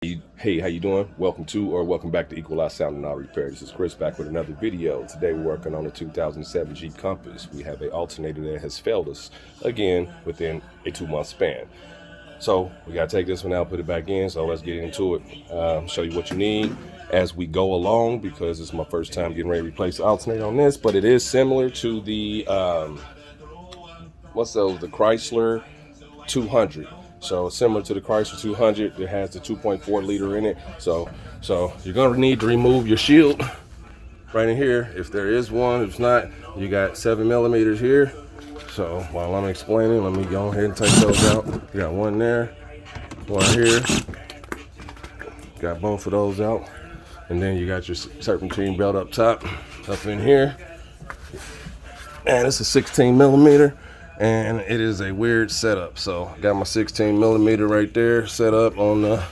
Hey, how you doing? Welcome to or welcome back to Equalize Sound and Auto Repair. This is Chris back with another video. Today we're working on a 2007 Jeep Compass. We have an alternator that has failed us again within a 2-month span. So we gotta take this one out, put it back in. So let's get into it. Show you what you need as we go along because it's my first time getting ready to replace the alternator on this. But it is similar to the the Chrysler 200. So similar to the Chrysler 200, it has the 2.4 liter in it. So you're gonna need to remove your shield right in here if there is one. If not, you got 7 millimeters here. So while I'm explaining, let me go ahead and take those out. You got one there, one here. Got both of those out, and then you got your serpentine belt up top, up in here. And it's a 16 millimeter. And it is a weird setup. So I got my 16 millimeter right there set up on the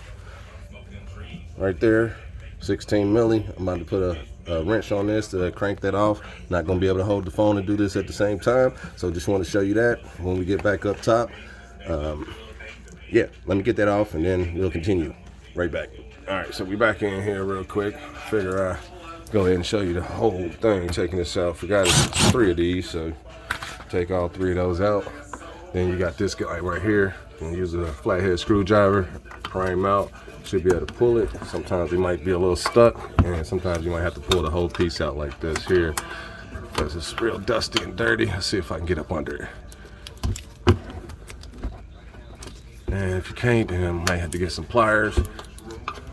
right there, 16 milli. I'm about to put a wrench on this to crank that off. Not gonna be able to hold the phone and do this at the same time. So just want to show you that when we get back up top. Yeah, let me get that off and then we'll continue right back. All right, so we back in here real quick. Figure I go ahead and show you the whole thing. Taking this out, forgot it's 3 of these, so take all 3 of those out. Then you got this guy right here. You can use a flathead screwdriver, pry him out. Should be able to pull it. Sometimes it might be a little stuck, and sometimes you might have to pull the whole piece out like this here because it's real dusty and dirty. Let's see if I can get up under it. And if you can't, then I might have to get some pliers.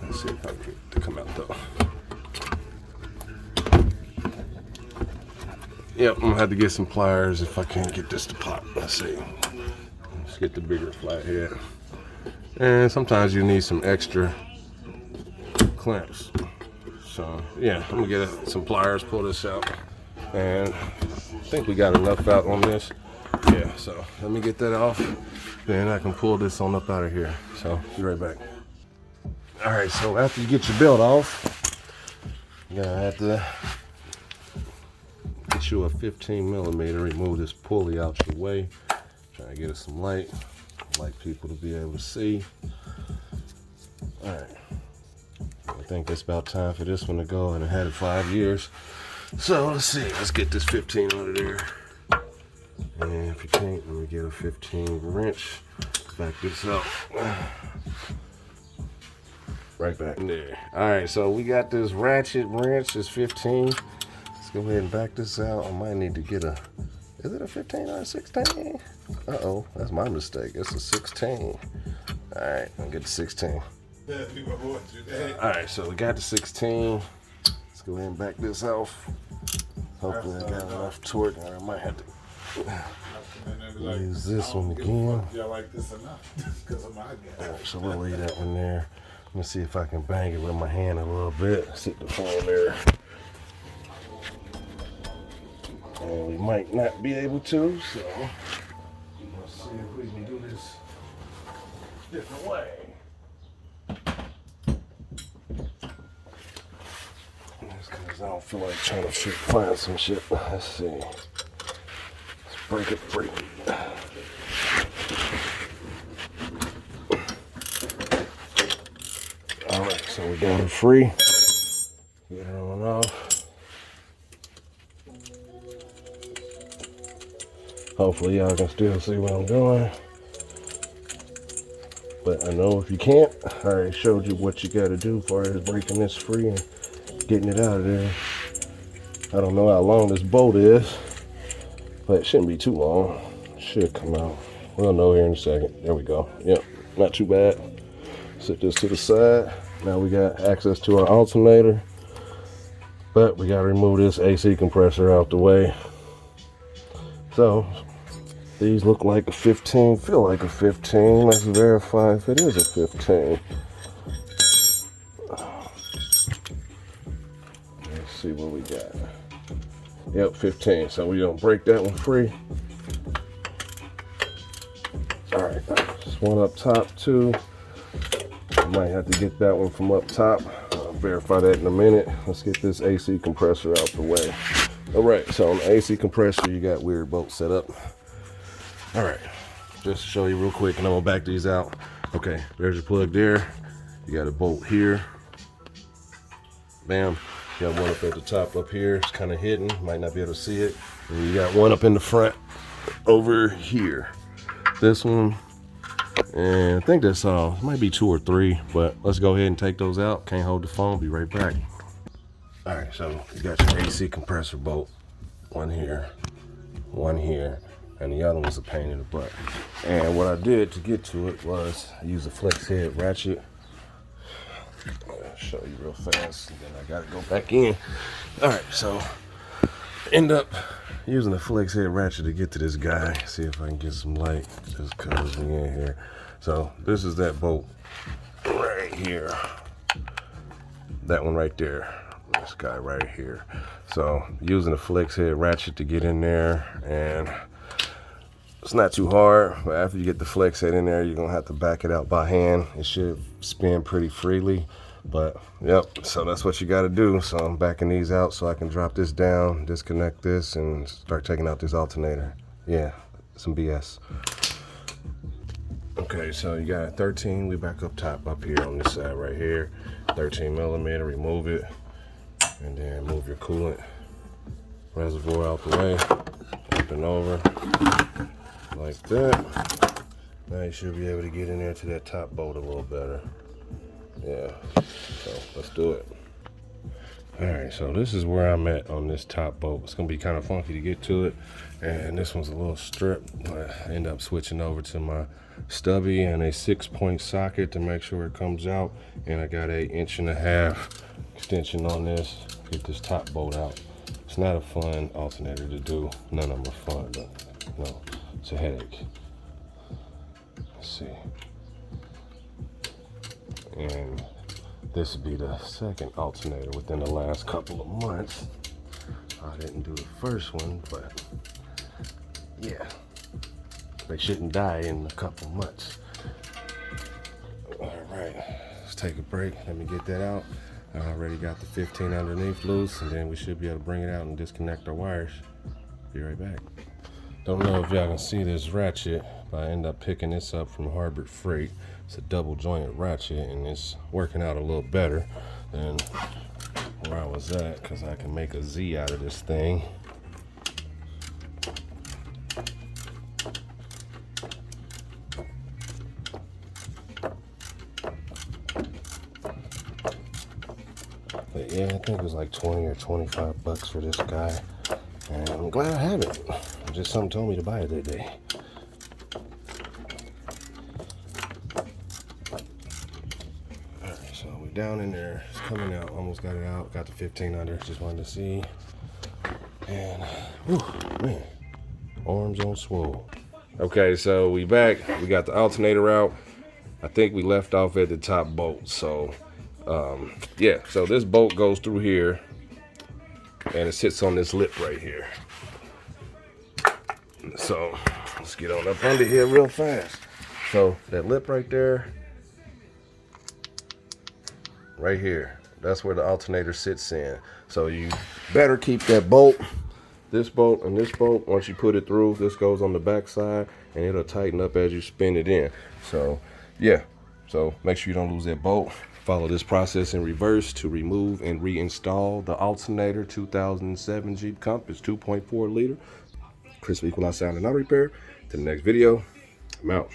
Let's see if I can get it to come out though. Yep, I'm gonna have to get some pliers if I can't get this to pop. Let's see. Let's get the bigger flathead. And sometimes you need some extra clamps. So yeah, I'm gonna get some pliers, pull this out. And I think we got enough out on this. Yeah, so let me get that off. Then I can pull this on up out of here. So be right back. All right, so after you get your belt off, you're gonna have to get you a 15 millimeter, remove this pulley out your way. Try to get us some light. I'd like people to be able to see. All right, I think it's about time for this one to go, and I had it 5 years. So let's see, let's get this 15 out of there. And if you can't, let me get a 15 wrench. Back this up. Right back in there. All right, so we got this ratchet wrench, it's 15. Go ahead and back this out. I might need to get a, is it a 15 or a 16? Uh-oh, that's my mistake. It's a 16. All right, I'll get the 16. All right, so we got the 16. Let's go ahead and back this off. Hopefully I got enough torque. I might have to use this one again. Y'all like this enough because of my gas. All right, so we'll leave that one there. Let me see if I can bang it with my hand a little bit. Sit the phone there. And we might not be able to, so let's see if we can do this a different way. Just because I don't feel like trying to find some shit. Let's see. Let's break it. Alright, so we got it free. Get it on off. Hopefully y'all can still see what I'm doing. But I know if you can't, I already showed you what you gotta do as far as breaking this free and getting it out of there. I don't know how long this bolt is, but it shouldn't be too long. It should come out. We'll know here in a second. There we go. Yep, not too bad. Set this to the side. Now we got access to our alternator, but we gotta remove this AC compressor out the way. So these look like a 15, feel like a 15. Let's verify if it is a 15. Let's see what we got. Yep, 15. So we don't break that one free. All right, just one up top too. I might have to get that one from up top. I'll verify that in a minute. Let's get this AC compressor out the way. All right, so on the AC compressor, you got weird bolts set up. All right, just to show you real quick, and I'm gonna back these out. Okay, there's your plug there. You got a bolt here. Bam. You got one up at the top up here. It's kind of hidden. Might not be able to see it. And you got one up in the front over here. This one. And I think that's all. It might be 2 or 3, but let's go ahead and take those out. Can't hold the phone. Be right back. All right, so you got your AC compressor bolt. One here, and the other one's a pain in the butt. And what I did to get to it was I used a flex head ratchet. I'll show you real fast, and then I gotta go back in. All right, so end up using a flex head ratchet to get to this guy. See if I can get some light. Just covers me in here. So this is that bolt right here. That one right there. This guy right here. So using a flex head ratchet to get in there, and it's not too hard, but after you get the flex head in there, you're gonna have to back it out by hand. It should spin pretty freely, but yep, so that's what you got to do. So I'm backing these out so I can drop this down, disconnect this, and start taking out this alternator. Yeah, some BS. Okay, so you got 13. We back up top up here on this side right here. 13 millimeter. Remove it, and then move your coolant reservoir out the way. Up and over like that. Now you should be able to get in there to that top bolt a little better. Yeah, so let's do it. All right, so this is where I'm at on this top bolt. It's gonna be kind of funky to get to it, and this one's a little strip. I end up switching over to my stubby and a 6-point socket to make sure it comes out, and I got a 1.5 inch extension on this. Get this top bolt out. It's not a fun alternator to do. None of them are fun, but no, it's a headache. Let's see. And this would be the second alternator within the last couple of months. I didn't do the first one, but yeah, they shouldn't die in a couple months. All right, let's take a break. Let me get that out. I already got the 15 underneath loose, and then we should be able to bring it out and disconnect our wires. Be right back. Don't know if y'all can see this ratchet, but I end up picking this up from Harbor Freight. It's a double jointed ratchet, and it's working out a little better than where I was at, because I can make a Z out of this thing. But yeah, I think it was like 20 or 25 bucks for this guy, and I'm glad I have it. Just something told me to buy it that day. Alright, so we're down in there. It's coming out. Almost got it out. Got the 15 under. Just wanted to see. And, whew, man, arms on swole. Okay, so we back. We got the alternator out. I think we left off at the top bolt. So, yeah, so this bolt goes through here, and it sits on this lip right here. So let's get on up under here real fast. So that lip right there, right here, that's where the alternator sits in. So you better keep that bolt, this bolt and this bolt. Once you put it through, this goes on the back side, and it'll tighten up as you spin it in. So yeah, so make sure you don't lose that bolt. Follow this process in reverse to remove and reinstall the alternator. 2007 Jeep Compass 2.4 liter. Crisp equalizer sound and auto repair. To the next video, I'm out.